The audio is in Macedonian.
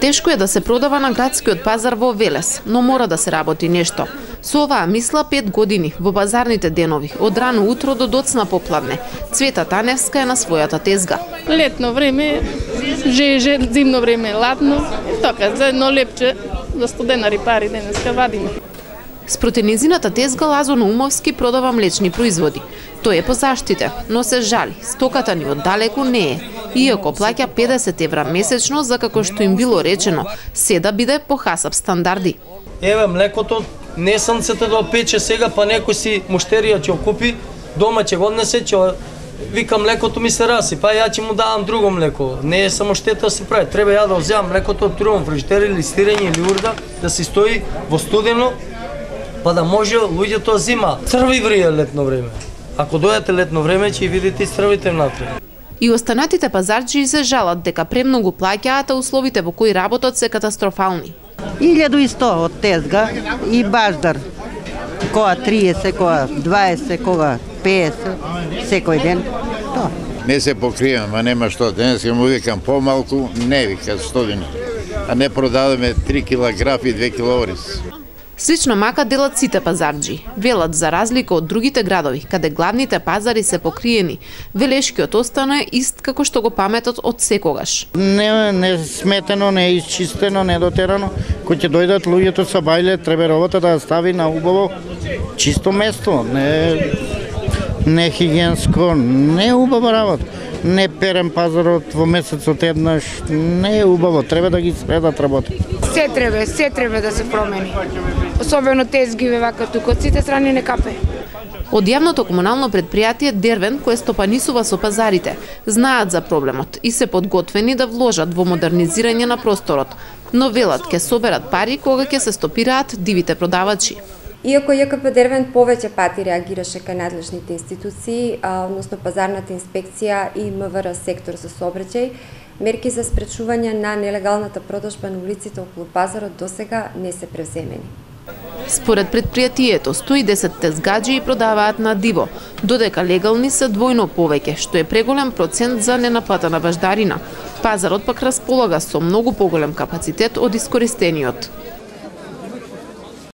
Тешко е да се продава на градскиот пазар во Велес, но мора да се работи нешто. Со оваа мисла 5 години во базарните денови, од рано утро до доцна попладне, Цвета Таневска е на својата тезга. Летно време, зимно време, ладно, така за едно лепче за студена рипари денеска вадиме. Според незината тезга Лазо Наумовски продава млечни производи. Тој е по заштите, но се жали, стоката ни оддалеку не е, иако плаќа 50 евра месечно за како што им било речено, се да биде по хасап стандарди. Еве млекото, не сонцето да опече сега, па некој си муштерија ќе купи, дома ќе го однесе, ќе вика млекото ми се раси, па ја ќе му давам друго млеко. Не е само штета да се прави, треба ја да вземам млекото од туром фрижитер или стирење или урда, да се стои во студено, па да може луѓето зима. Црви врие летно време. Ако дојдете летно време, ќе видите и црвите внатре. И останатите пазарчи се жалат дека премногу плаќаат, а условите во кои работат се катастрофални. 1100 од тезга и баждар. Кога 30, кога 20, кога 50, секој ден. То. Не се покривам, а нема што. Денес му викам помалку, не вика 100 дена. А не продадеме 3 кг и 2 кг ориз. Слично мака делат сите пазарджи. Велат за разлика од другите градови, каде главните пазари се покриени, Велешкиот остана ист како што го паметат од секогаш. Не сметено, не изчистено, не дотерано. Кој ќе дојдат луѓето со бајле, треба работа да стави на убаво чисто место, не хигиенско, не убава работа. Не перем пазарот во месецот еднаш, не е убаво, треба да ги средат работи. Се треба да се промени. Особено тезгиве вака тука од сите страни не капе. Од јавното комунално предпријатие Дервен, кое стопанисува со пазарите, знаат за проблемот и се подготвени да вложат во модернизирање на просторот, но велат ќе соберат пари кога ќе се стопираат дивите продавачи. Иако ЈКП Дервен повеќе пати реагираше кај надлежните институции, односно пазарната инспекција и МВР сектор за сообраќај, мерки за спречување на нелегалната продажба на улиците околу пазарот досега не се превземени. Според предпријатието, 110 тезгаџи продаваат на диво, додека легални се двојно повеќе, што е преголем процент за ненаплатена баждарина. Пазарот пак располага со многу поголем капацитет од искористениот.